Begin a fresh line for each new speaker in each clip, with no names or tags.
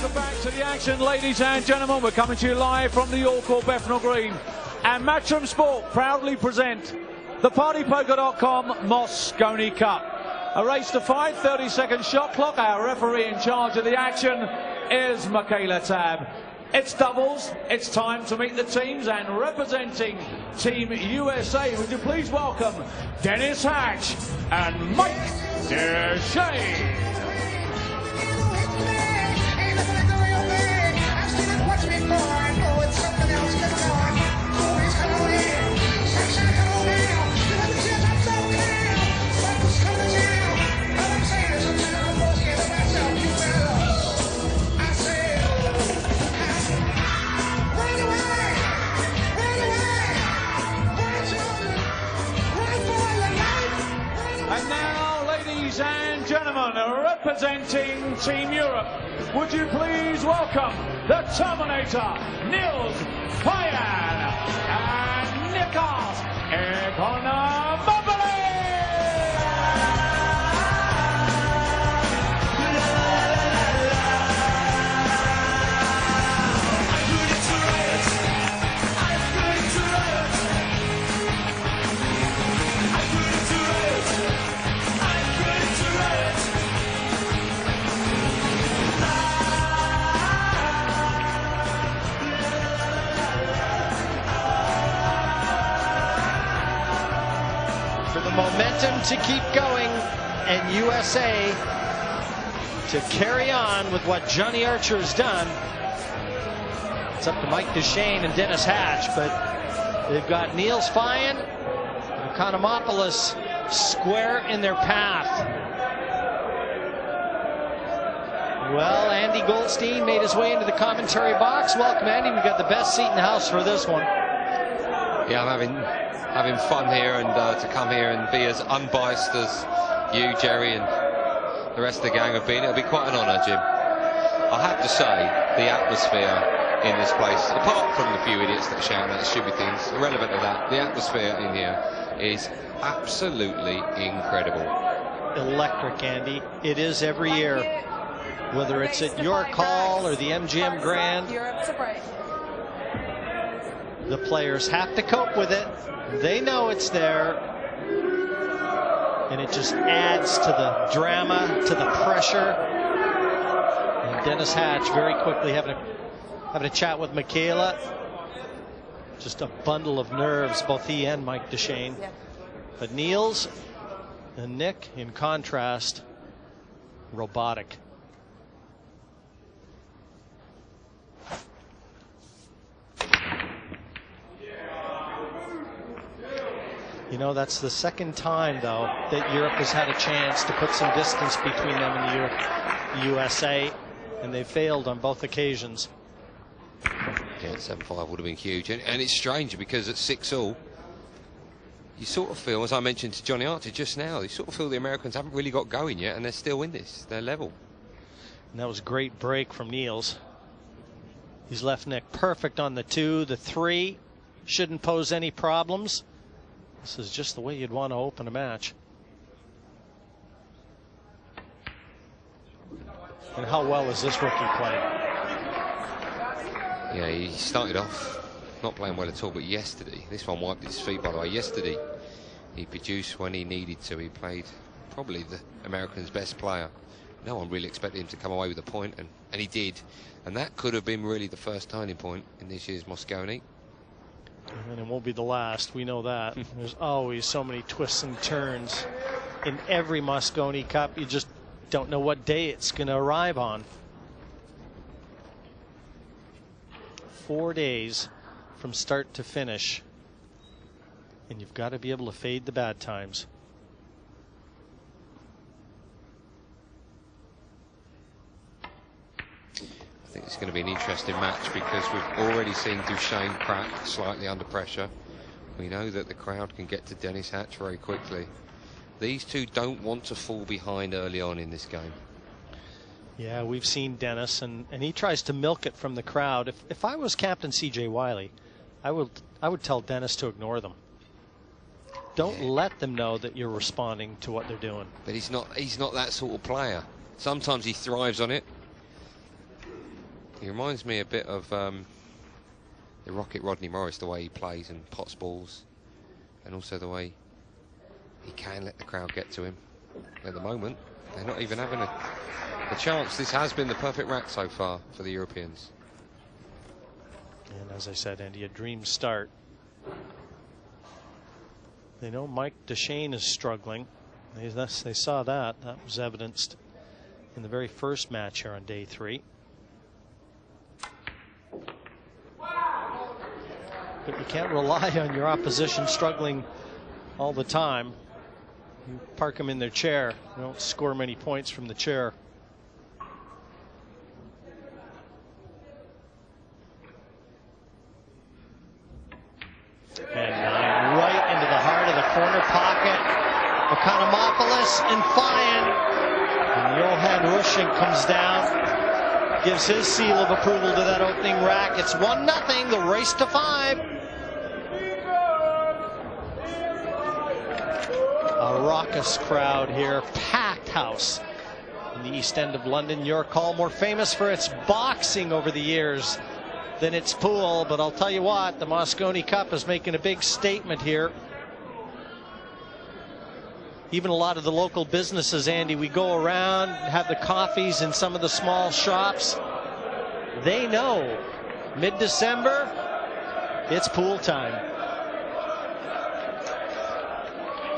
Welcome back to the action, ladies and gentlemen. We're coming to you live from the York or Bethnal Green. And Matchroom Sport proudly present the PartyPoker.com Mosconi Cup. A race to 5, 30-second shot clock. Our referee in charge of the action is Michaela Tab. It's doubles. It's time to meet the teams, and representing Team USA, would you please welcome Dennis Hatch and Mike Dechaine. And now, ladies and gentlemen, representing Team Europe, would you please welcome the Terminator, Niels, Feijen, and Nikos, Ekonomopolous!
Momentum to keep going, and USA to carry on with what Johnny Archer's done. It's up to Mike Dechaine and Dennis Hatch, but they've got Niels, Feijen, and Ekonomopolous square in their path. Well, Andy Goldstein made his way into the commentary box. Welcome, Andy. We've got the best seat in the house for this one.
Yeah, I'm having fun here, and to come here and be as unbiased as you, Jerry, and the rest of the gang have been, it'll be quite an honour, Jim. I have to say, the atmosphere in this place, apart from the few idiots that shout out stupid things, irrelevant to that, the atmosphere in here is absolutely incredible. Electric,
Andy. It is every year, whether it's at York Hall or the MGM Grand. The players have to cope with it. They know it's there, and it just adds to the drama, to the pressure. And Dennis Hatch very quickly having a chat with Michaela. Just a bundle of nerves, both he and Mike Dechaine. Yeah. But Niels and Nick, in contrast, robotic. You know, that's the second time, though, that Europe has had a chance to put some distance between them and the USA, and they failed on both occasions.
Yeah, 7-5 would have been huge. And it's strange because at 6-all, you sort of feel, as I mentioned to Johnny Archer just now, you sort of feel the Americans haven't really got going yet, and they're still in this. They're level.
And that was a great break from Niels. He's left Nick perfect on the 2, the 3. Shouldn't pose any problems. This is just the way you'd want to open a match. And how well is this rookie playing?
Yeah, he started off not playing well at all, but yesterday, this one wiped his feet, by the way. Yesterday, he produced when he needed to. He played probably the Americans' best player. No one really expected him to come away with a point, and he did. And that could have been really the first turning point in this year's Mosconi.
And it won't be the last, we know that. There's always so many twists and turns in every Mosconi Cup. You just don't know what day it's going to arrive on. 4 days from start to finish, and you've got to be able to fade the bad times.
I think it's going to be an interesting match because we've already seen Dechaine crack slightly under pressure. We know that the crowd can get to Dennis Hatch very quickly. These two don't want to fall behind early on in this game.
Yeah, we've seen Dennis, and he tries to milk it from the crowd. If I was Captain C.J. Wiley, I would tell Dennis to ignore them. Don't let them know that you're responding to what they're doing.
But he's not that sort of player. Sometimes he thrives on it. He reminds me a bit of the Rocket Rodney Morris, the way he plays and pots balls, and also the way he can let the crowd get to him. At the moment, they're not even having a chance. This has been the perfect rack so far for the Europeans.
And as I said, Andy, a dream start. They know Mike Dechaine is struggling. They saw that. That was evidenced in the very first match here on day 3. But you can't rely on your opposition struggling all the time. You park them in their chair. You don't score many points from the chair. And right into the heart of the corner pocket. Ekonomopolous and Feijen. And Johan Rushing comes down, gives his seal of approval to that opening rack. It's 1-0, the race to 5. A raucous crowd here, packed house in the East End of London. York Hall, more famous for its boxing over the years than its pool, but I'll tell you what, the Mosconi Cup is making a big statement here. Even a lot of the local businesses, Andy, we go around, have the coffees in some of the small shops. They know mid-December, it's pool time.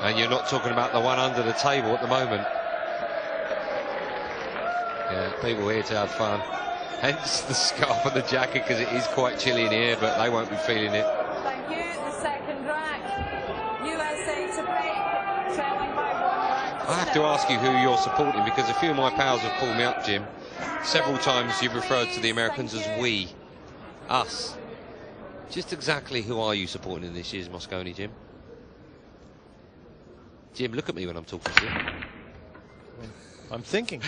And you're not talking about the one under the table at the moment. Yeah, people here to have fun. Hence the scarf and the jacket, because it is quite chilly in here, but they won't be feeling it.
Thank you. The second rack. USA to break, trailing by 1 rack.
I have to ask you who you're supporting, because a few of my pals have pulled me up, Jim. Several times you've referred to the Americans as we, us. Just exactly who are you supporting in this year's Mosconi, Jim? Jim, look at me when I'm talking to you.
I'm thinking.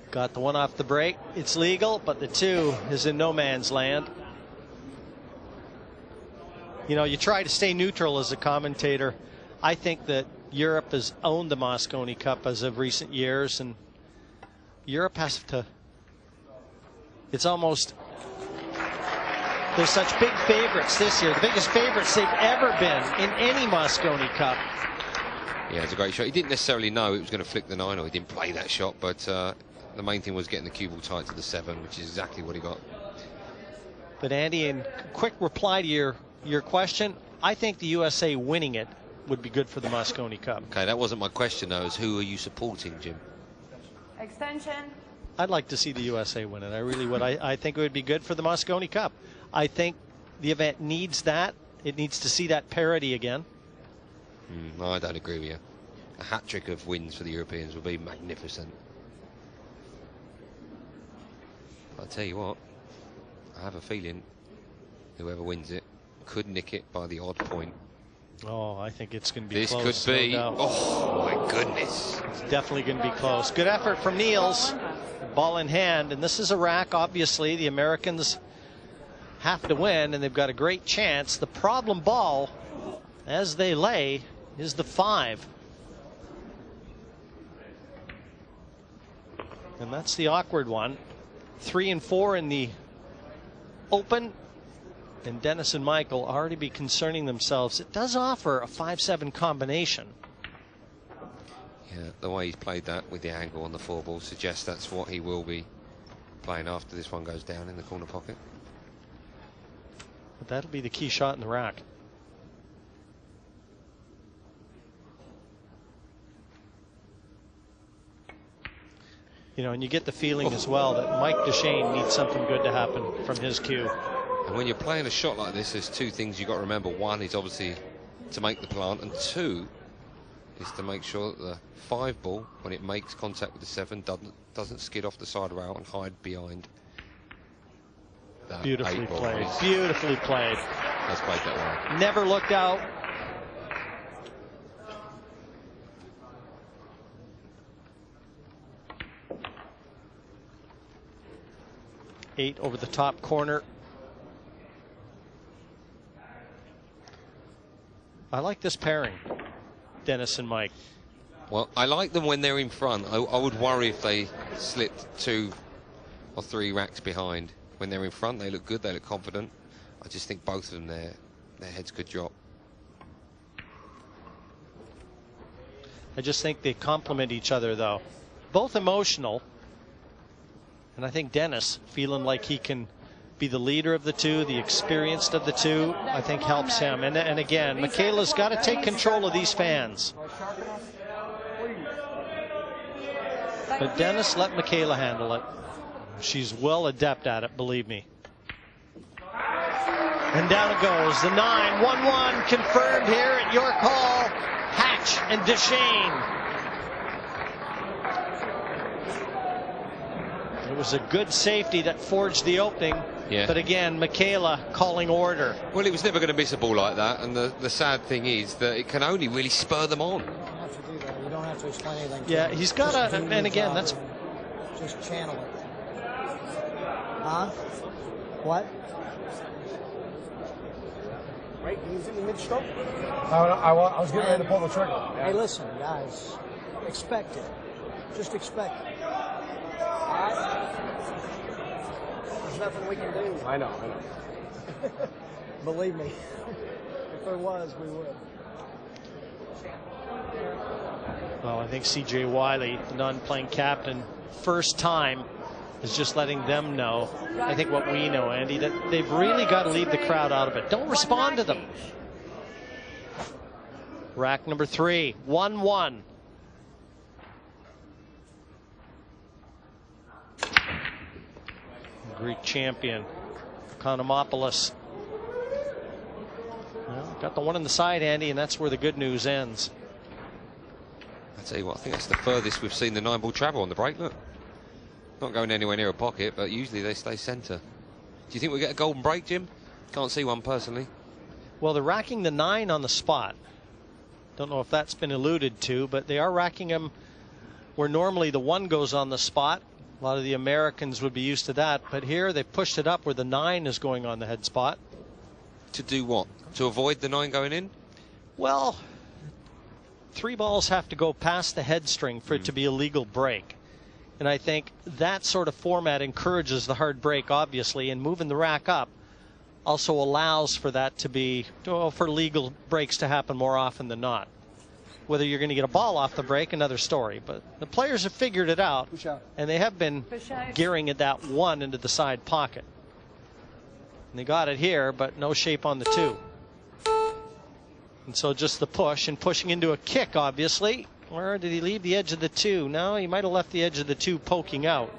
Got the one off the break. It's legal, but the 2 is in no man's land. You know, you try to stay neutral as a commentator. I think that Europe has owned the Mosconi Cup as of recent years, and Europe has to. It's almost. There's such big favorites this year, the biggest favorites they've ever been in any Mosconi Cup.
Yeah, it's a great shot. He didn't necessarily know it was going to flick the 9, or he didn't play that shot, but the main thing was getting the cue ball tight to the 7, which is exactly what he got.
But Andy, in quick reply to your question, I think the USA winning it would be good for the Mosconi Cup.
Okay, that wasn't my question though, is who are you supporting, Jim?
Extension.
I'd like to see the USA win it. I really would. I think it would be good for the Mosconi Cup. I think the event needs that. It needs to see that parity again.
No, I don't agree with you. A hat-trick of wins for the Europeans would be magnificent. I'll tell you what, I have a feeling whoever wins it could nick it by the odd point.
Oh, I think it's going to be
this
close.
Could be.
No doubt.
Oh, my goodness.
It's definitely going to be close. Good effort from Niels. Ball in hand. And this is a rack, obviously. The Americans have to win, and they've got a great chance. The problem ball, as they lay, is the 5. And that's the awkward one. 3 and 4 in the open. And Dennis and Michael already be concerning themselves. It does offer a 5-7 combination.
Yeah, the way he's played that with the angle on the 4 ball suggests that's what he will be playing after this one goes down in the corner pocket.
But that'll be the key shot in the rack. You know, and you get the feeling as well that Mike Dechaine needs something good to happen from his cue.
And when you're playing a shot like this, there's 2 things you've got to remember. 1 is obviously to make the plant, and 2 is to make sure that the 5 ball, when it makes contact with the 7, doesn't skid off the side rail and hide behind that
Beautifully
8 ball.
played. Beautifully played.
Has played that well.
Never looked out. Eight over the top corner. I like this pairing, Dennis and Mike.
Well, I like them when they're in front. I would worry if they slipped 2 or 3 racks behind. When they're in front, they look good, they look confident. I just think both of them, their heads could drop.
I just think they complement each other, though. Both emotional. And I think Dennis, feeling like he can be the leader of the two, the experienced of the two, I think helps him. And again, Michaela's got to take control of these fans. But Dennis, let Michaela handle it. She's well adept at it, believe me. And down it goes. The 9, 1-1 confirmed here at York Hall. Hatch and Dechaine. It was a good safety that forged the opening.
Yeah.
But again, Michaela calling order.
Well, it was never going to miss a ball like that. And the sad thing is that it can only really spur them on.
You don't have to do that. You don't have to explain anything.
Yeah, he's got to, and again, that's...
Just channel it. Huh? What?
Right, he's in the mid-stroke. I was getting ready to pull the trigger.
Hey, listen, guys. Expect it. Just expect it.
There's nothing we can do. I know.
Believe me. If there was, we would.
Well, I think C.J. Wiley, the non-playing captain, first time is just letting them know, I think what we know, Andy, that they've really got to leave the crowd out of it. Don't respond to them. Rack number 3, 1-1. Greek champion, Ekonomopolous. Well, got the one on the side, Andy, and that's where the good news ends.
I tell you what, I think that's the furthest we've seen the 9-ball travel on the break. Look, not going anywhere near a pocket, but usually they stay centre. Do you think we'll get a golden break, Jim? Can't see one personally.
Well, they're racking the 9 on the spot. Don't know if that's been alluded to, but they are racking them where normally the 1 goes on the spot. A lot of the Americans would be used to that, but here they pushed it up where the 9 is going on the head spot.
To do what? To avoid the 9 going in?
Well, 3 balls have to go past the head string for it to be a legal break. And I think that sort of format encourages the hard break, obviously, and moving the rack up also allows for that to be, for legal breaks to happen more often than not. Whether you're going to get a ball off the break, another story. But the players have figured it out, and they have been gearing at that 1 into the side pocket. And they got it here, but no shape on the 2. And so just the push, and pushing into a kick, obviously. Or did he leave the edge of the 2? No, he might have left the edge of the 2 poking out.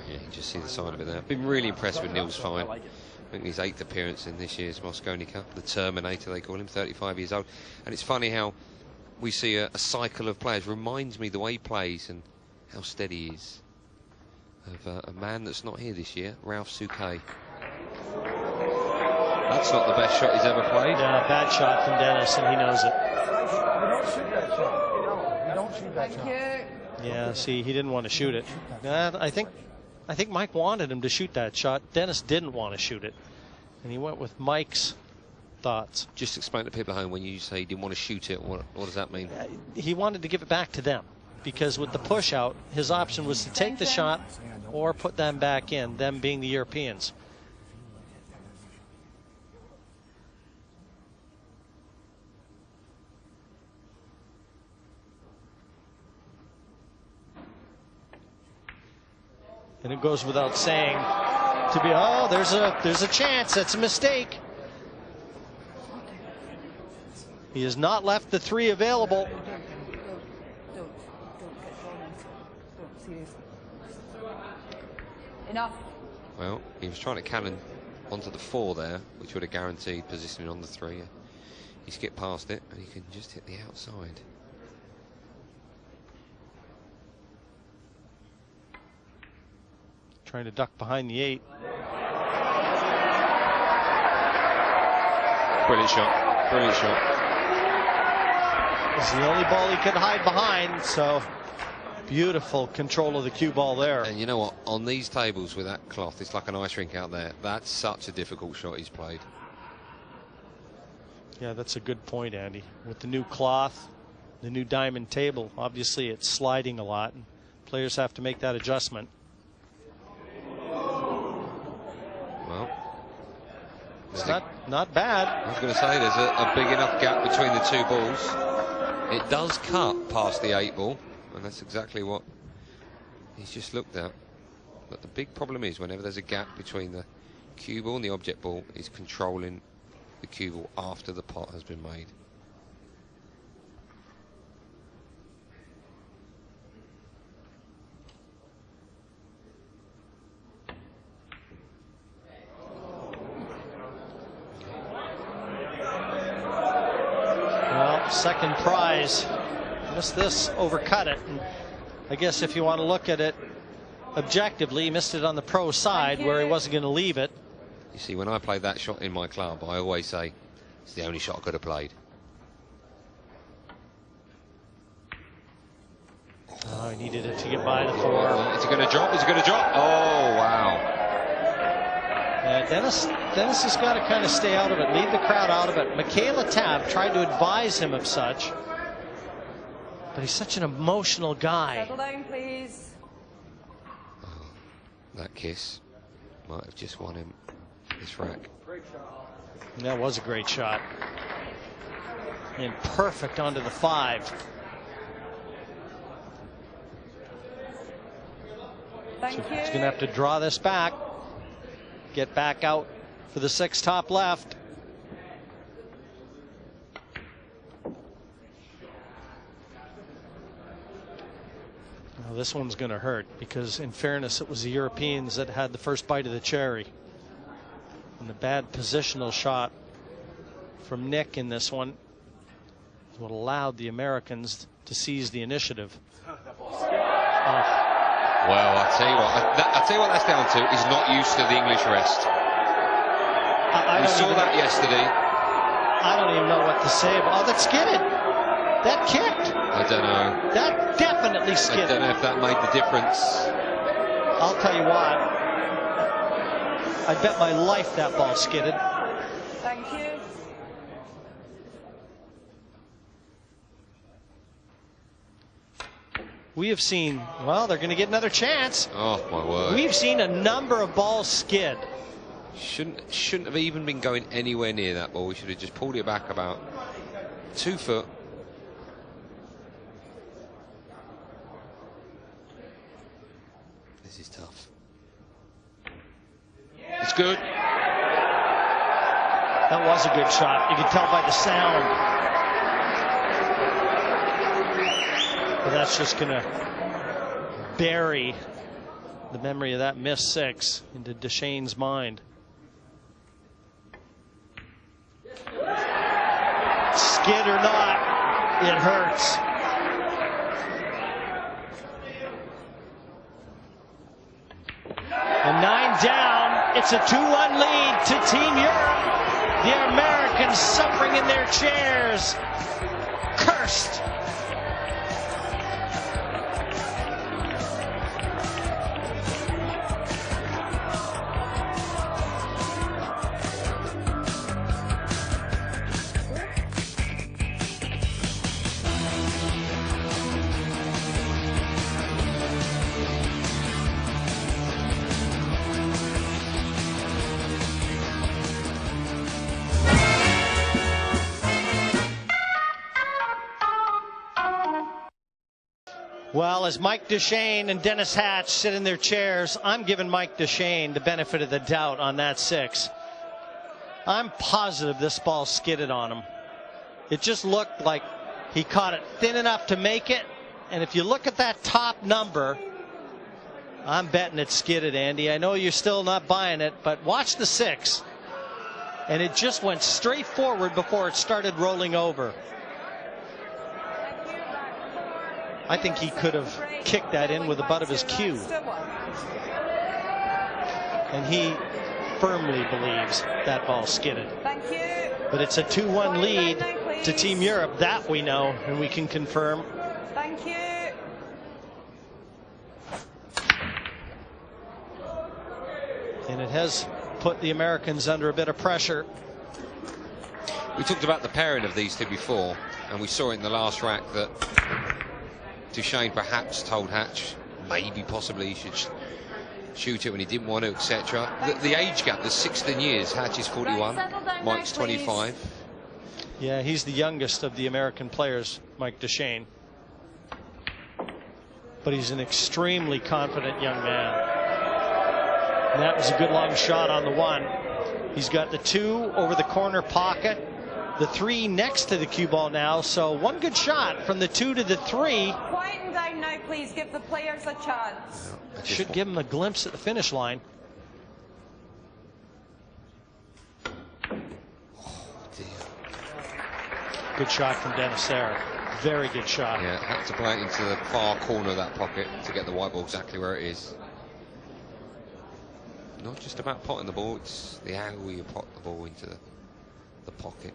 Yeah, you can just see the side of it there. Been really impressed with Niels Feijen. I think his 8th appearance in this year's Mosconi Cup. The Terminator, they call him, 35 years old. And it's funny how we see a cycle of players. Reminds me the way he plays and how steady he is. Of a man that's not here this year, Ralph Souquet. That's not the best shot he's ever played.
Yeah, bad shot from Dennis, and he knows it.
You don't shoot that shot. You don't shoot that shot.
Yeah, see, he didn't want to shoot it. I think Mike wanted him to shoot that shot. Dennis didn't want to shoot it, and he went with Mike's thoughts.
Just explain to people at home, when you say he didn't want to shoot it, what does that mean?
He wanted to give it back to them, because with the push out, his option was to take the shot or put them back in, them being the Europeans. And it goes without saying to be, oh, there's a chance. That's a mistake. He has not left the 3 available.
Enough.
Well, he was trying to cannon onto the 4 there, which would have guaranteed positioning on the 3. He skipped past it, and he can just hit the outside.
Trying to duck behind the 8.
Brilliant shot. Brilliant shot.
It's the only ball he could hide behind, so beautiful control of the cue ball there.
And you know what? On these tables with that cloth, it's like an ice rink out there. That's such a difficult shot he's played.
Yeah, that's a good point, Andy. With the new cloth, the new diamond table. Obviously, it's sliding a lot, and players have to make that adjustment.
Well,
it's not bad.
I was going to say there's a big enough gap between the two balls. It does cut past the 8 ball, and that's exactly what he's just looked at. But the big problem is whenever there's a gap between the cue ball and the object ball, is controlling the cue ball after the pot has been made.
Well, second prize. Missed this, overcut it. And I guess if you want to look at it objectively, he missed it on the pro side where he wasn't going to leave it.
You see, when I play that shot in my club, I always say it's the only shot I could have played.
Oh, he needed it to get by the 4.
Is it going to drop? Is it going to drop? Oh, wow.
Dennis has got to kind of stay out of it, leave the crowd out of it. Michaela Tabb tried to advise him of such, but he's such an emotional guy.
Settle down, please.
Oh, that kiss might have just won him this rack.
That was a great shot. And perfect onto the 5.
Thank you.
He's going to have to draw this back. Get back out for the 6 top left. Now this one's going to hurt because, in fairness, it was the Europeans that had the first bite of the cherry. And the bad positional shot from Nick in this one is what allowed the Americans to seize the initiative. Oh.
Well, I tell you what that's down to. He's not used to the English rest. We saw that yesterday.
I don't even know what to say about. Oh, that skidded. That kicked.
I don't know.
That definitely skidded.
I don't know if that made the difference.
I'll tell you what. I bet my life that ball skidded.
Thank you.
We have seen, well, they're going to get another chance.
Oh, my word.
We've seen a number of balls skid.
Shouldn't have even been going anywhere near that ball. We should have just pulled it back about 2 foot. This is tough. It's good.
That was a good shot. You can tell by the sound. But that's just going to bury the memory of that missed 6 into Dechaine's mind. Skid or not, it hurts. And 9 down. It's a 2-1 lead to Team Europe. The Americans suffering in their chairs. Cursed. Well, as Mike Dechaine and Dennis Hatch sit in their chairs, I'm giving Mike Dechaine the benefit of the doubt on that 6. I'm positive this ball skidded on him. It just looked like he caught it thin enough to make it. And if you look at that top number, I'm betting it skidded, Andy. I know you're still not buying it, but watch the 6. And it just went straight forward before it started rolling over. I think he could have kicked that in with the butt of his cue. And he firmly believes that ball skidded.
Thank you.
But it's a 2-1 lead to Team Europe. That we know, and we can confirm.
Thank you.
And it has put the Americans under a bit of pressure.
We talked about the pairing of these two before. And we saw in the last rack that Dechaine perhaps told Hatch maybe possibly he should shoot it when he didn't want to, etc. The age gap, there's 16 years. Hatch is 41, Mike's 25.
Yeah, he's the youngest of the American players, Mike Dechaine. But he's an extremely confident young man. And that was a good long shot on the 1. He's got the 2 over the corner pocket, the 3 next to the cue ball now. So 1 good shot from the 2 to the 3.
Quieten down now, please. Give the players a chance.
Should give him a glimpse at the finish line. Good shot from Dennis there. Very good shot.
Yeah, had to play it into the far corner of that pocket to get the white ball exactly where it is. Not just about potting the ball, it's the angle you pot the ball into the pocket.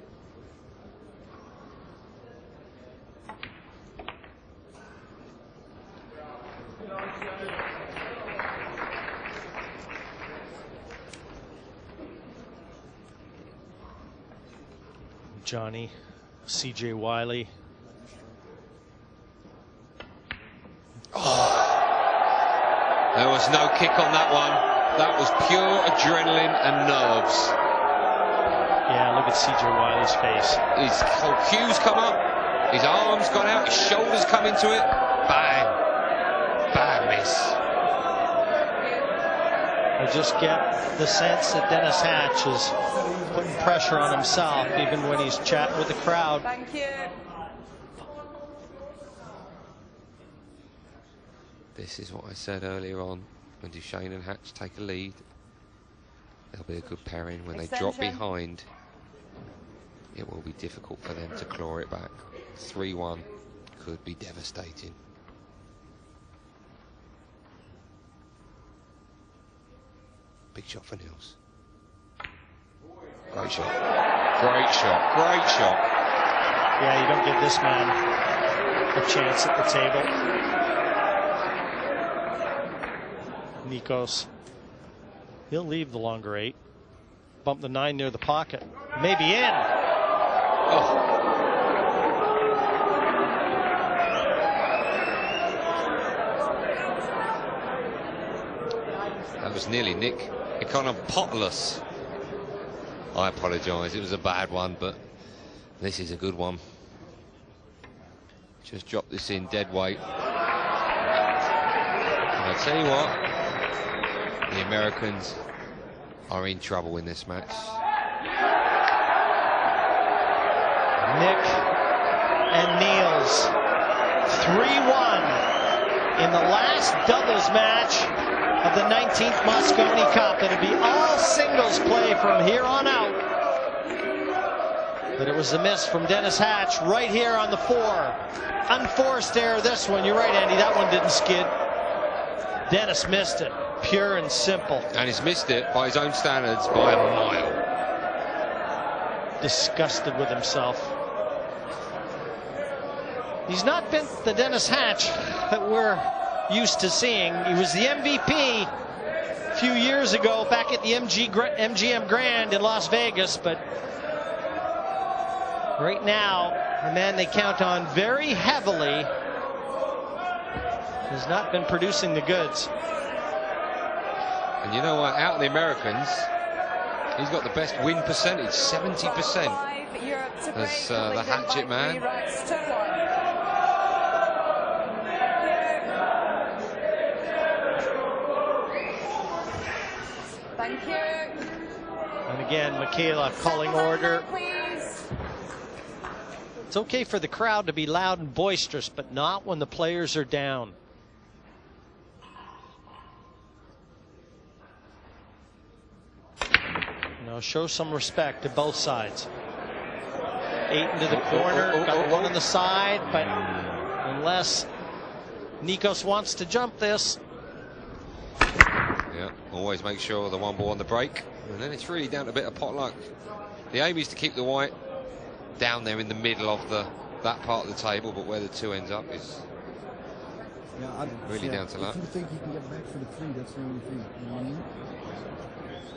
Johnny, C.J. Wiley.
There was no kick on that one. That was pure adrenaline and nerves.
Yeah, look at C.J. Wiley's face.
His whole cues come up, his arms gone out, his shoulders come into it. Bang. Bang miss.
I just get the sense that Dennis Hatch is putting pressure on himself, even when he's chatting with the crowd.
Thank you.
This is what I said earlier on. When Dechaine and Hatch take a lead, there'll be a good pairing. When they drop behind, it will be difficult for them to claw it back. 3-1 could be devastating. Big shot for Niels. Great shot. Great shot. Great shot.
Yeah, you don't give this man a chance at the table. Nikos. He'll leave the longer 8. Bump the 9 near the pocket. Maybe in.
Oh. That was nearly Nick. Ekonomopolous. I apologise, it was a bad one, but this is a good one. Just drop this in dead weight. And I tell you what, the Americans are in trouble in this match.
Nick and Niels 3-1 in the last doubles match of the 19th Mosconi Cup. It'll be all singles play from here on out. But it was a miss from Dennis Hatch right here on the 4. Unforced error this one. You're right, Andy, that one didn't skid. Dennis missed it, pure and simple.
And he's missed it by his own standards by a mile.
Disgusted with himself. He's not been the Dennis Hatch that we're used to seeing. He was the MVP a few years ago back at the MGM Grand in Las Vegas, but right now, the man they count on very heavily has not been producing the goods.
And you know what, out of the Americans, he's got the best win percentage, 70%. As the hatchet man.
Thank you.
And again, Michaela calling order. It's okay for the crowd to be loud and boisterous, but not when the players are down. Now show some respect to both sides. 8 into the corner, got 1 on the side, but unless Nikos wants to jump this.
Yeah, always make sure the 1 ball on the break, and then it's really down to a bit of pot luck. The aim is to keep the white down there in the middle of that part of the table, but where the 2 ends up is really down to luck.
If you think you can get back for the 3, that's the only thing. You know what I mean?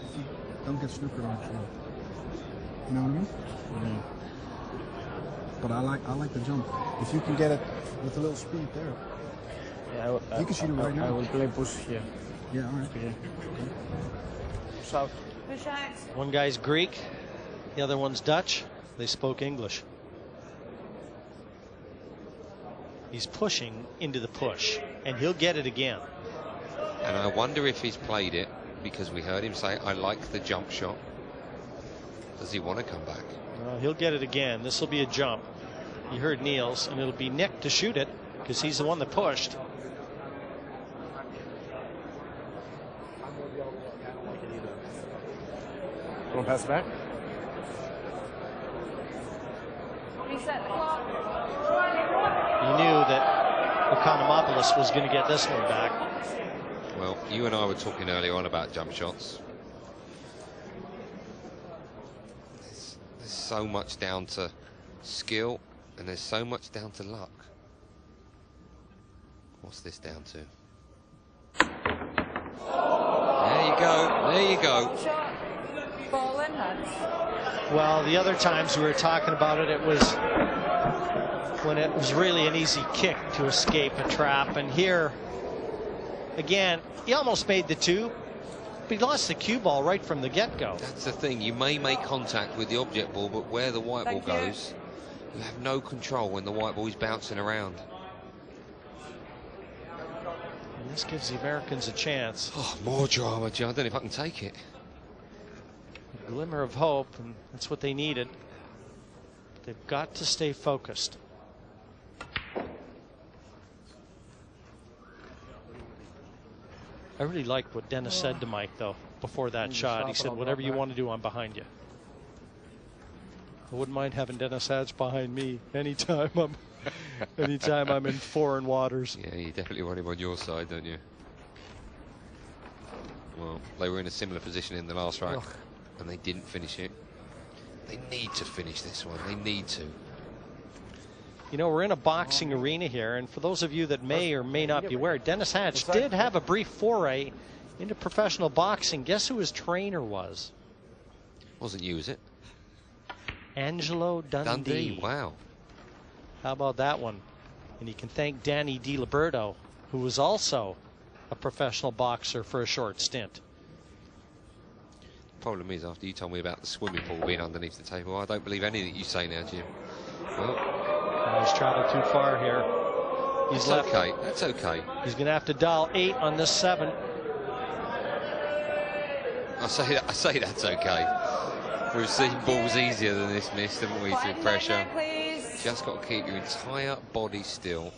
If you don't get snookered on it, you know what I mean?
but I like the jump. If you can get it with a little speed there.
Yeah,
You can shoot it right now.
I will play push here.
Yeah, all right.
Okay. South.
Push out.
One guy's Greek, the other one's Dutch. They spoke English. He's pushing into the push, and he'll get it again.
And I wonder if he's played it because we heard him say, I like the jump shot. Does he want to come back?
He'll get it again. This will be a jump. You heard Niels, and it'll be Nick to shoot it because he's the one that pushed.
Want to pass it back?
Reset the clock.
You knew that Ekonomopolous was going to get this one back.
Well, you and I were talking earlier on about jump shots. There's so much down to skill, and there's so much down to luck. What's this down to? There you go. There you go.
Shot. Ball in hands.
Well, the other times we were talking about it, it was when it was really an easy kick to escape a trap. And here, again, he almost made the two, but he lost the cue ball right from the get-go.
That's the thing. You may make contact with the object ball, but where the white ball
Thank you.
goes, you have no control when the white ball is bouncing around.
And this gives the Americans a chance.
Oh, more drama, Joe. I don't know if I can take it.
A glimmer of hope, and that's what they needed. They've got to stay focused. I really liked what Dennis said to Mike, though, before that shot. He said, whatever you want to do, I'm behind you. I wouldn't mind having Dennis Hatch behind me anytime I'm in foreign waters.
Yeah, you definitely want him on your side, don't you? Well, they were in a similar position in the last rack, and they didn't finish it. They need to finish this one. They need to.
You know, we're in a boxing arena here, and for those of you that may or may not be aware, Dennis Hatch did have a brief foray into professional boxing. Guess who his trainer was?
Wasn't you, is it?
Angelo Dundee.
Wow.
How about that one? And you can thank Danny DiLiberto, who was also a professional boxer for a short stint.
Problem is, after you told me about the swimming pool being underneath the table, I don't believe anything you say now, Jim. Well,
he's traveled too far here. He's left.
Okay. That's okay.
He's going to have to dial 8 on this 7.
I say that's okay. We've seen balls easier than this missed, haven't we, through pressure? Just got to keep your entire body still.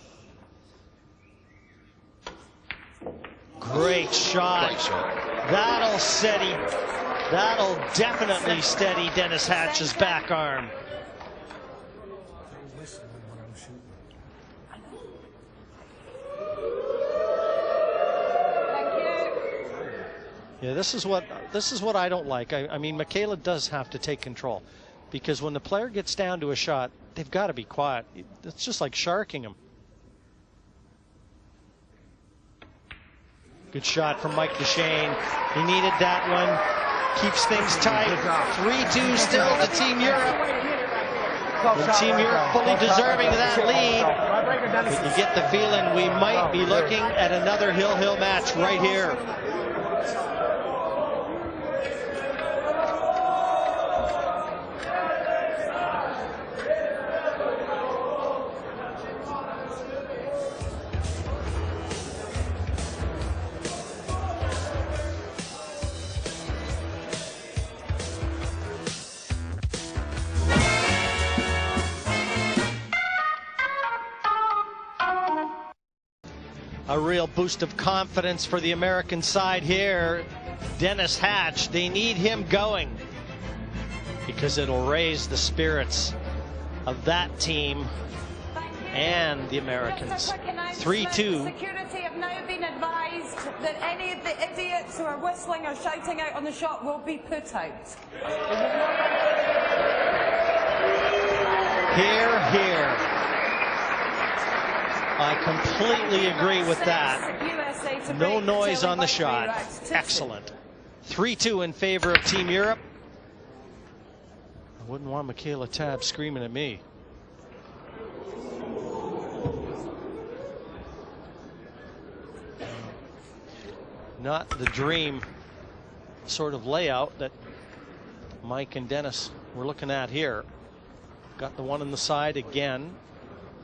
Great shot.
Great shot.
That'll definitely steady Dennis Hatch's back arm. Yeah, this is what I don't like. I mean, Michaela does have to take control, because when the player gets down to a shot, they've got to be quiet. It's just like sharking him. Good shot from Mike Dechaine. He needed that one. Keeps things tight. 3-2 still to Team Europe. And Team Europe fully deserving of that lead. But you get the feeling we might be looking at another hill-hill match right here. A real boost of confidence for the American side here. Dennis Hatch, they need him going, because it'll raise the spirits of that team and the Americans. 3-2.
Security have now been advised that any of the idiots who are whistling or shouting out on the shot will be put out.
Here. I completely agree with that. No noise on the shot. Excellent. 3-2 in favor of Team Europe. I wouldn't want Michaela Tabb screaming at me. not the dream sort of layout that Mike and Dennis were looking at here. Got the one on the side again,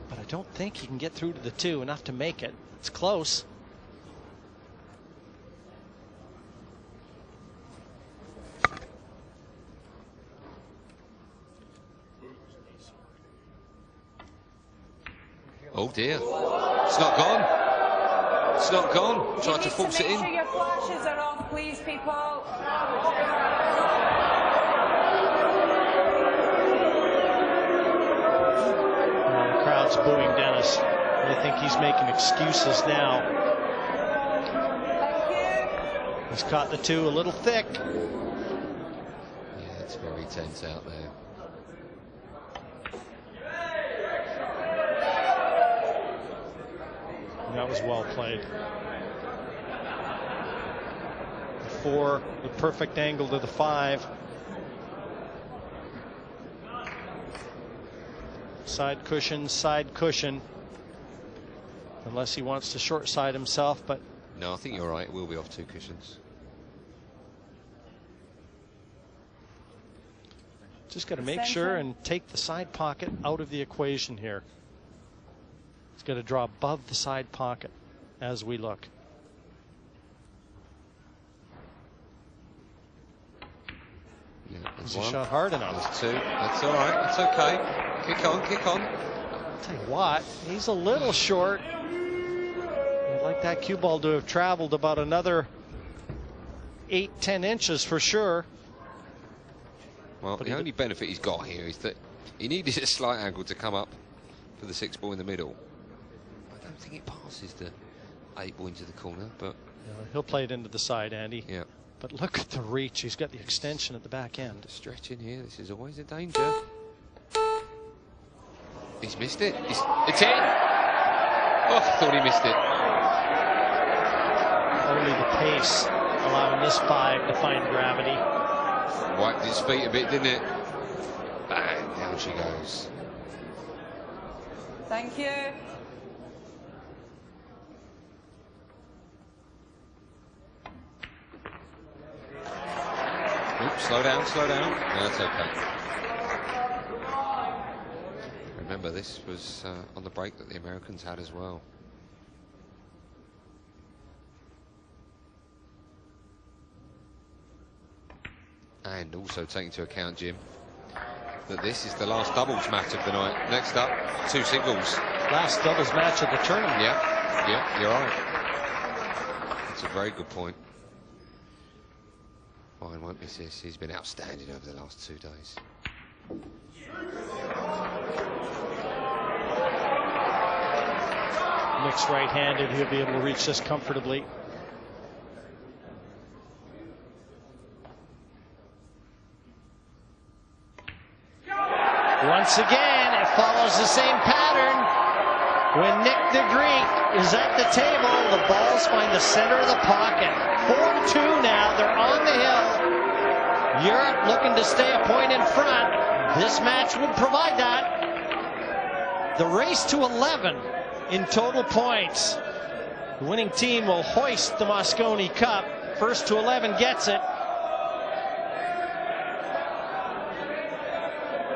but I don't think he can get through to the 2 enough to make it. It's close.
Oh dear, it's not gone. It's not gone. Tried to force it in.
Make sure your flashes are off, please, people.
The crowd's booing Dennis. They think he's making excuses now.
Thank you.
He's caught the 2 a little thick.
Yeah, it's very tense out there.
That was well played. The 4, the perfect angle to the 5. Side cushion. Unless he wants to short side himself, but
No, I think you're right. It will be off 2 cushions.
just got to make sure and take the side pocket out of the equation here. He's got to draw above the side pocket as we look.
Yeah,
Is he shot hard enough?
There's 2. That's all right. That's okay. Kick on, kick on.
I'll tell you what, he's a little short. I'd like that cue ball to have traveled about another 8-10 inches for sure.
Well,
But
the only benefit he's got here is that he needed a slight angle to come up for the 6 ball in the middle. I don't think it passes the 8 ball into the corner, but
He'll play it into the side, Andy.
yeah.
But look at the reach. He's got the extension at the back end.
The stretch in here. This is always a danger. He's missed it. It's in. Oh, I thought he missed it.
Only the pace allowing this 5 to find gravity.
Wiped his feet a bit, didn't it? Bang, down she goes.
Thank you.
Oops, slow down, slow down. No, that's okay. Remember, this was on the break that the Americans had as well. And also take into account, Jim, that this is the last doubles match of the night. Next up, 2 singles.
Last doubles match of the tournament.
Yeah, you're right. That's a very good point. Fine, won't miss this. He's been outstanding over the last 2 days.
Mixed right-handed, he'll be able to reach this comfortably. Once again, it follows the same pattern. When Nick the Greek is at the table, the balls find the center of the pocket. 4-2 now, they're on the hill. Europe looking to stay a point in front. This match would provide that. The race to 11 in total points. The winning team will hoist the Mosconi Cup. First to 11 gets it.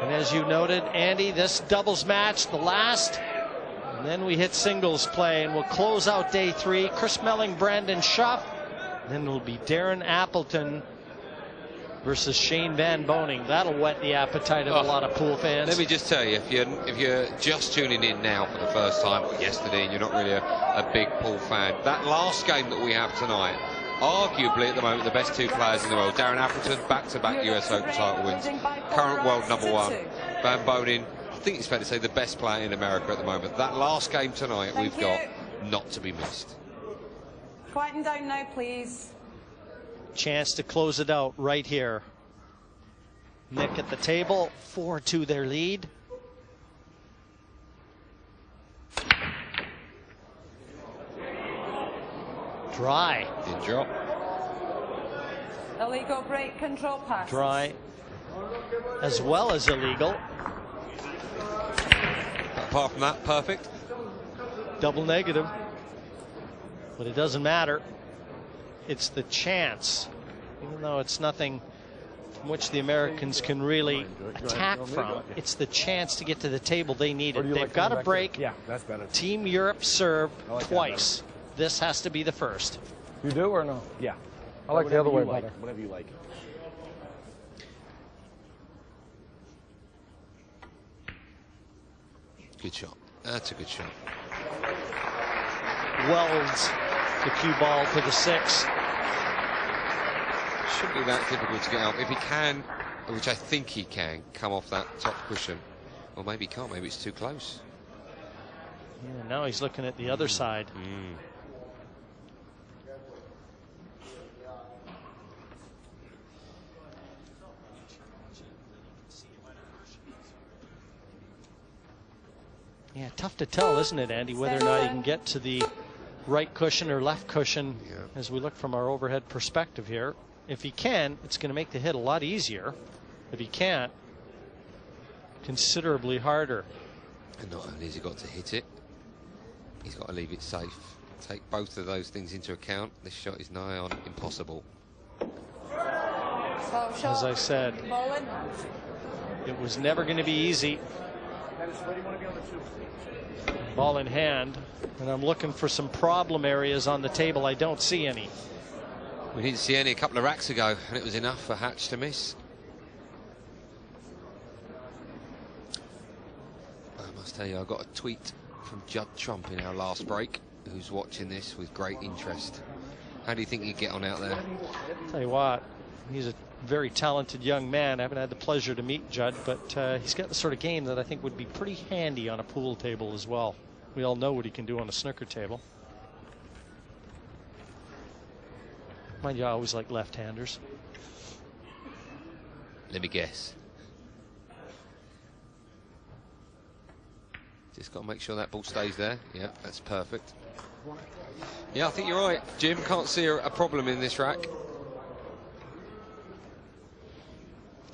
And as you noted, Andy, this doubles match, the last, and then we hit singles play, and we'll close out day 3. Chris Melling, Brandon Schuff, then it'll be Darren Appleton versus Shane Van Boning. That'll whet the appetite of a lot of pool fans.
Let me just tell you, if you're just tuning in now for the first time, or yesterday, and you're not really a big pool fan, that last game that we have tonight, arguably at the moment the best 2 players in the world. Darren Appleton, back-to-back US Open title wins, current world #1. Van Boning, I think it's fair to say the best player in America at the moment. That last game tonight we've got not to be missed.
Quieten down now, please.
Chance to close it out right here. Nick at the table, 4-2 their lead. Dry.
Didn't drop.
Illegal break control pass.
Dry as well as illegal.
Apart from that, perfect.
Double negative. But it doesn't matter. it's the chance, even though it's nothing from which the Americans can really attack from. It's the chance to get to the table they needed. They've got to break Team Europe serve twice. This has to be the first.
You do or no? Yeah. I like the other way better.
Whatever you like.
Good shot. That's a good shot.
Welds the cue ball to the 6.
Shouldn't be that difficult to get out. If he can, which I think he can, come off that top cushion. Or maybe he can't, maybe it's too close.
Yeah, now he's looking at the other side. Yeah, tough to tell, isn't it, Andy, whether or not he can get to the right cushion or left cushion as we look from our overhead perspective here. If he can, it's going to make the hit a lot easier. If he can't, considerably harder.
And not only has he got to hit it, he's got to leave it safe. Take both of those things into account. This shot is nigh on impossible.
As I said, it was never going to be easy. Ball in hand, and I'm looking for some problem areas on the table. I don't see any.
We didn't see any a couple of racks ago, and it was enough for Hatch to miss. I must tell you, I got a tweet from Judd Trump in our last break, who's watching this with great interest. How do you think he'd get on out there?
Tell you what, he's a very talented young man. I haven't had the pleasure to meet Judd, but he's got the sort of game that I think would be pretty handy on a pool table as well. We all know what he can do on a snooker table. Mind you, I always like left-handers.
Let me guess. Just got to make sure that ball stays there. Yeah, that's perfect. Yeah, I think you're right, Jim. Can't see a problem in this rack.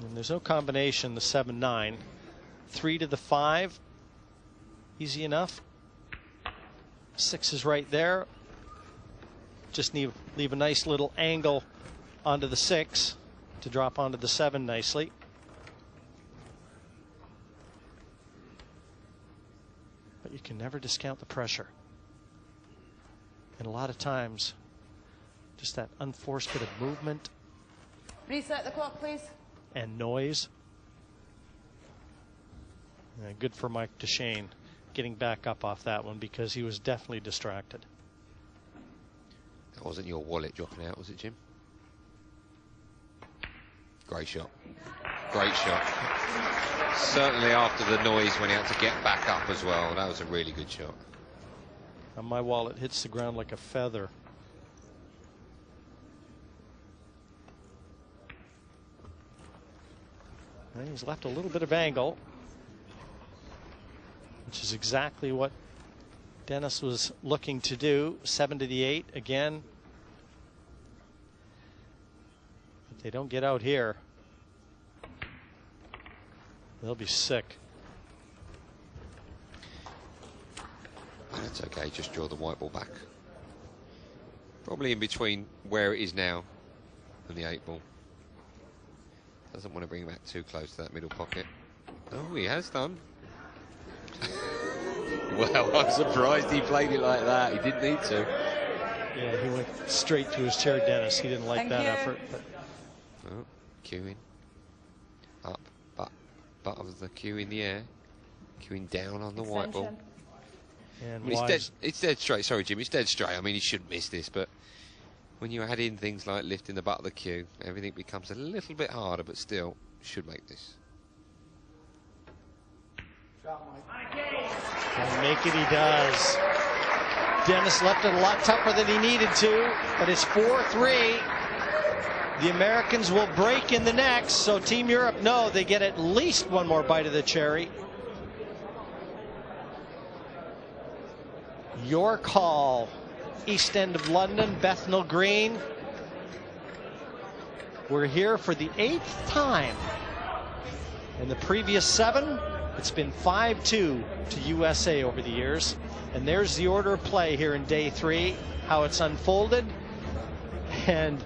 And there's no combination, the 7-9. 3 to the 5. Easy enough. 6 is right there. Just leave a nice little angle onto the 6 to drop onto the 7 nicely. But you can never discount the pressure. And a lot of times, just that unforced bit of movement.
Reset the clock, please.
And noise. Good for Mike Dechaine getting back up off that one, because he was definitely distracted.
That wasn't your wallet dropping out, was it, Jim? Great shot. Great shot. Certainly after the noise when he had to get back up as well. That was a really good shot.
And my wallet hits the ground like a feather. And he's left a little bit of angle, which is exactly what Dennis was looking to do. 7 to the 8 again. If they don't get out here, they'll be sick.
That's okay, just draw the white ball back. Probably in between where it is now and the 8 ball. Doesn't want to bring it back too close to that middle pocket. Oh, he has done. Well, I'm surprised he played it like that. He didn't need to.
Yeah, he went straight to his chair, Dennis. He didn't like that effort. But.
Oh, cueing. Up, butt of the cue in the air. Cueing down on the white ball.
And
I mean, it's dead straight. Sorry, Jim, it's dead straight. I mean, he shouldn't miss this, but when you add in things like lifting the butt of the cue, everything becomes a little bit harder, but still should make this.
And make it he does. Dennis left it a lot tougher than he needed to, but it's 4-3. The Americans will break in the next, so Team Europe know they get at least one more bite of the cherry. York Hall, East End of London, Bethnal Green. We're here for the 8th time. In the previous 7, it's been 5-2 to USA over the years. And there's the order of play here in day 3, how it's unfolded. and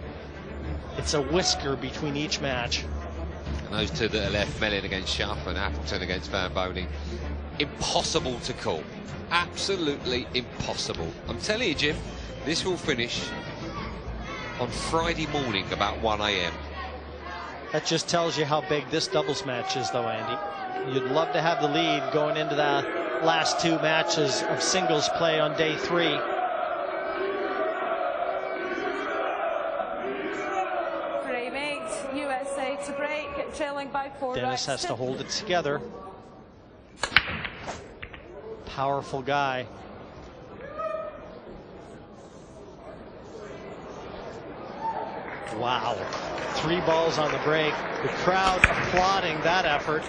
it's a whisker between each match.
And those two that are left, Mellon against Schaff and Appleton against Van Boning, impossible to call. Absolutely impossible. I'm telling you, Jim, this will finish on Friday morning about 1 AM.
That just tells you how big this doubles match is, though, Andy. You'd love to have the lead going into the last two matches of singles play on day 3.
Frame 8, USA to break, trailing by 4
Dennis has to hold it together. Powerful guy. Wow. 3 balls on the break. The crowd applauding that effort.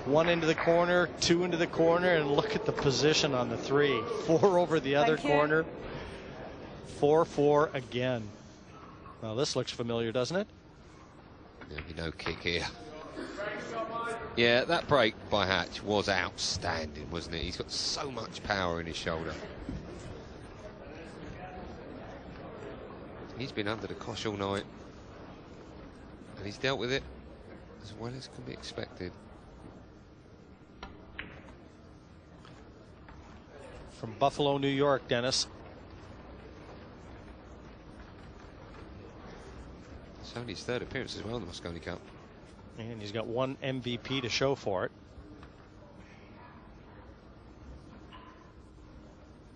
1 into the corner, 2 into the corner, and look at the position on the 3. 4 over the other corner. 4-4 again. Well, this looks familiar, doesn't it?
There'll be no kick here. Yeah, that break by Hatch was outstanding, wasn't it? He's got so much power in his shoulder. He's been under the cosh all night, and he's dealt with it as well as can be expected.
From Buffalo, New York, Dennis.
It's only his 3rd appearance as well in the Mosconi Cup.
And he's got 1 MVP to show for it.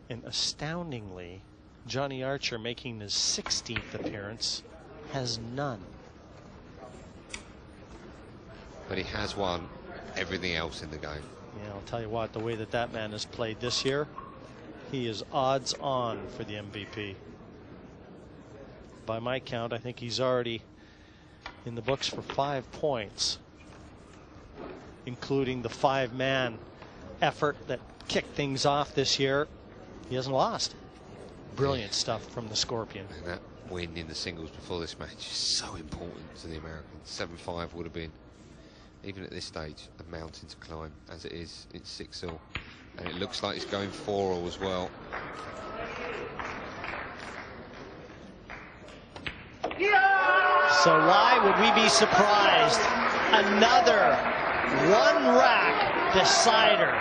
And astoundingly, Johnny Archer, making his 16th appearance, has none.
But he has won everything else in the game.
Yeah, I'll tell you what, the way that that man has played this year, he is odds on for the MVP. By my count, I think he's already in the books for 5 points, including the 5-man effort that kicked things off this year. He hasn't lost. Brilliant stuff from the Scorpion.
And that win in the singles before this match is so important to the Americans. 7-5 would have been, even at this stage, a mountain to climb. As it is, it's 6-all. And it looks like it's going 4-all as well.
So why would we be surprised? Another 1-rack decider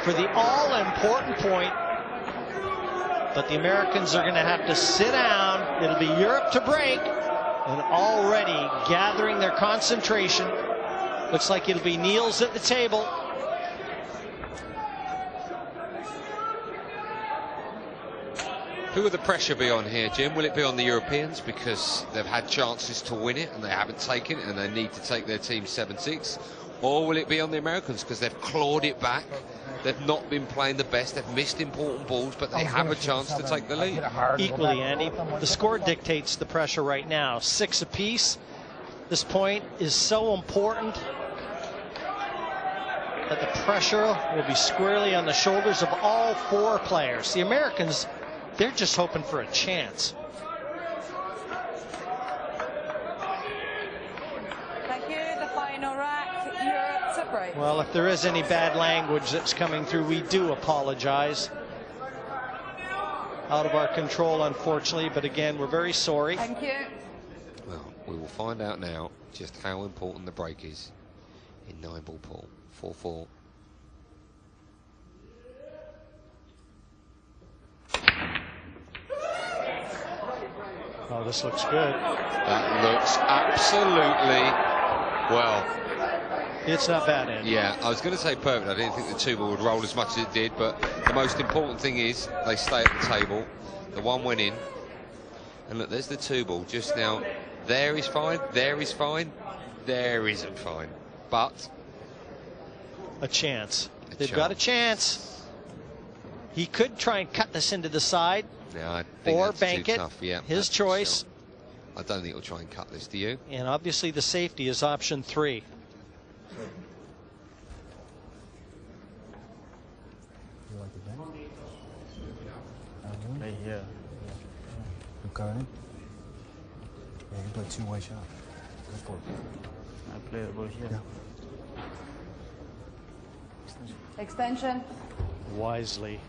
for the all-important point. But the Americans are going to have to sit down. It'll be Europe to break. And already gathering their concentration. Looks like it'll be Niels at the table.
Who will the pressure be on here, Jim? Will it be on the Europeans because they've had chances to win it and they haven't taken it and they need to take their team 7-6? Or will it be on the Americans because they've clawed it back? They've not been playing the best. They've missed important balls, but they have a chance to take the lead.
Equally, Andy. The score dictates the pressure right now. 6 apiece. This point is so important that the pressure will be squarely on the shoulders of all 4 players. The Americans, they're just hoping for a chance.
Thank you. The final rack, Europe to break.
Well, if there is any bad language that's coming through, we do apologize. Out of our control, unfortunately, but again, we're very sorry.
Thank you.
Well, we will find out now just how important the break is in 9-ball pool. 4-4.
Oh, this looks good.
That looks absolutely, well.
It's not bad, Andy.
Yeah, I was going to say perfect. I didn't think the 2-ball would roll as much as it did, but the most important thing is they stay at the table. The 1 went in. And look, there's the 2-ball just now. There is fine, there is fine, there isn't fine. But
a chance. They've got a chance. He could try and cut this into the side.
Yeah, I think
or
that's
bank
too
it.
Tough. Yeah,
his choice.
I don't think he'll try and cut this, do you?
And obviously the safety is option 3.
You like the bank?
Right here.
You cut it in? Yeah, you play 2-way shot. Go for it.
I play it over here.
Yeah.
Extension.
Wisely,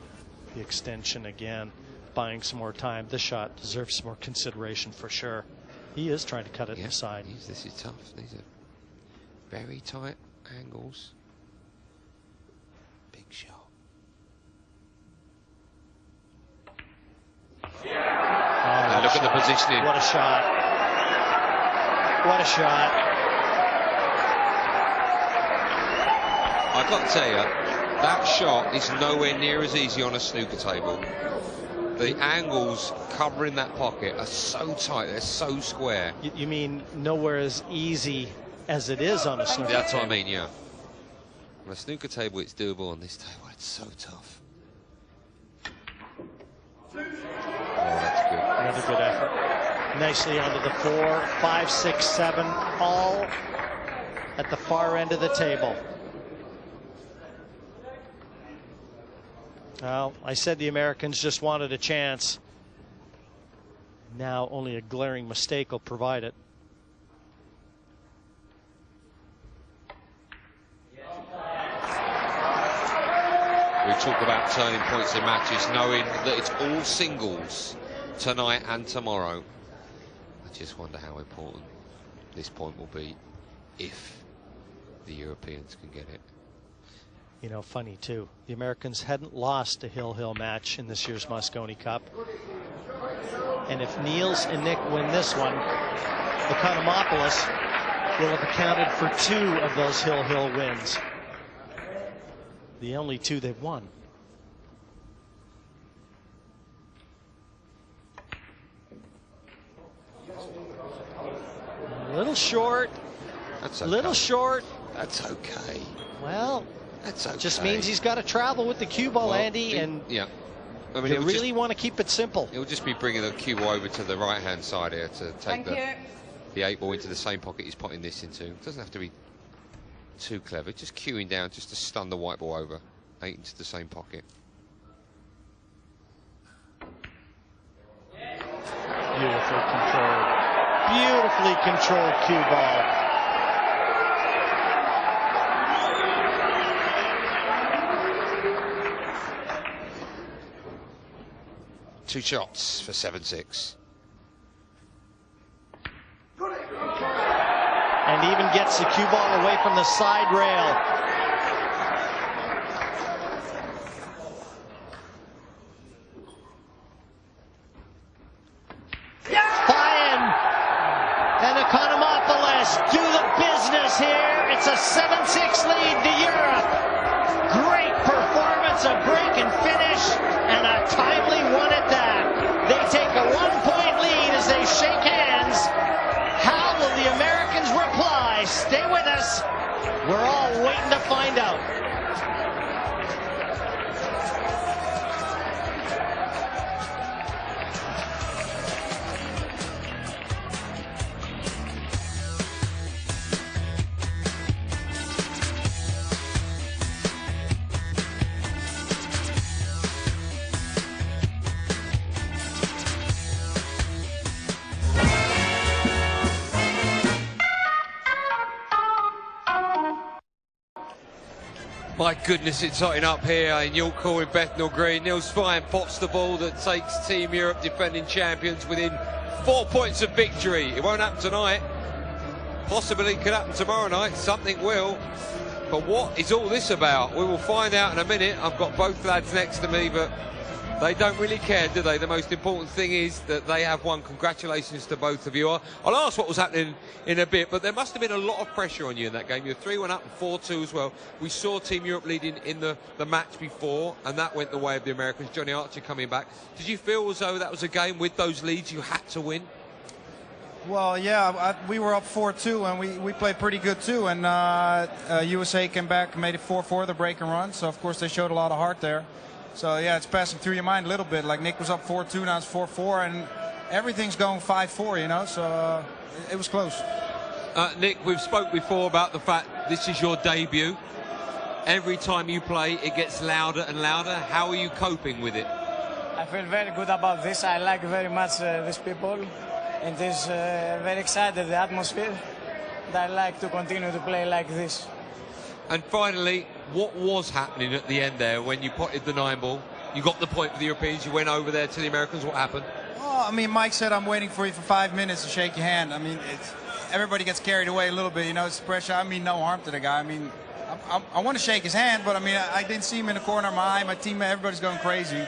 the extension again. buying some more time. This shot deserves some more consideration for sure. He is trying to cut it inside.
This is tough. These are very tight angles. Big shot.
Oh,
look at the positioning.
What a shot. What a shot.
I've got to tell you, that shot is nowhere near as easy on a snooker table. The angles covering that pocket are so tight, they're so square.
You mean nowhere as easy as it is on a snooker table?
That's what I mean, yeah. On a snooker table, it's doable. On this table, it's so tough. Oh, that's good.
Another good effort. Nicely onto the 4, 5, 6, 7, all at the far end of the table. Well, I said the Americans just wanted a chance. Now only a glaring mistake will provide it.
We talk about turning points in matches, knowing that it's all singles tonight and tomorrow. I just wonder how important this point will be if the Europeans can get it.
You know, funny too, the Americans hadn't lost a hill-hill match in this year's Mosconi Cup. And if Niels and Nick win this one, Ekonomopolous will have accounted for 2 of those hill-hill wins. The only 2 they've won. A little short.
That's okay.
Little short.
That's okay.
Well,
that's okay.
Just means he's got to travel with the cue ball, well, Andy, and
yeah. I mean,
they really want to keep it simple.
He'll just be bringing the cue ball over to the right-hand side here to take the 8 ball into the same pocket he's putting this into. It doesn't have to be too clever. Just cueing down just to stun the white ball over. 8 into the same pocket.
Beautifully controlled. Beautifully controlled cue ball.
Two shots for 7-6.
And even gets the cue ball away from the side rail. Feijen and Ekonomopolous do the business here. It's a 7-6 lead to Europe. Great performance, a break and finish, and a timely one at that. They take a 1-point lead as they shake hands. How will the Americans reply? Stay with us. We're all waiting to find out.
My goodness, it's hotting up here in York Hall in Bethnal Green. Niels Feijen pops the ball that takes Team Europe, defending champions, within 4 points of victory. It won't happen tonight. Possibly it could happen tomorrow night. Something will. But what is all this about? We will find out in a minute. I've got both lads next to me, but they don't really care, do they? The most important thing is that they have won. Congratulations to both of you. I'll ask what was happening in a bit, but there must have been a lot of pressure on you in that game. You're 3-1 up and 4-2 as well. We saw Team Europe leading in the match before, and that went the way of the Americans. Johnny Archer coming back. Did you feel as though that was a game with those leads you had to win?
Well, yeah, we were up 4-2, and we played pretty good too. And USA came back and made it 4-4, the break and run. So, of course, they showed a lot of heart there. So, yeah, it's passing through your mind a little bit. Like, Nick was up 4-2, now it's 4-4, and everything's going 5-4, you know. So, it was close.
Nick, we've spoke before about the fact this is your debut. Every time you play, it gets louder and louder. How are you coping with it?
I feel very good about this. I like very much these people. And it's very excited, the atmosphere. And I like to continue to play like this.
And finally, what was happening at the end there when you potted the 9 ball? You got the point with the Europeans. You went over there to the Americans. What happened?
Oh, I mean, Mike said I'm waiting for you for 5 minutes to shake your hand. I mean, everybody gets carried away a little bit. You know, it's pressure. I mean, no harm to the guy. I mean, I want to shake his hand, but I mean, I didn't see him in the corner of my eye. My teammate, everybody's going crazy.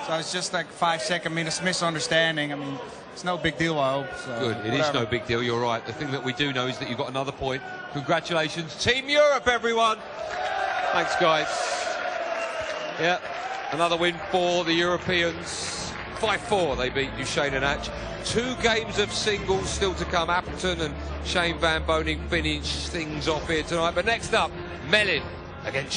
So it's just like 5 seconds. I mean, it's a misunderstanding. I mean, it's no big deal, I hope. So,
Good. It is no big deal. You're right. The thing that we do know is that you've got another point. Congratulations, Team Europe, everyone. Thanks, guys. Yeah, another win for the Europeans. 5-4, they beat Dechaine and Hatch. 2 games of singles still to come. Appleton and Shane Van Boning finish things off here tonight. But next up, Mellin against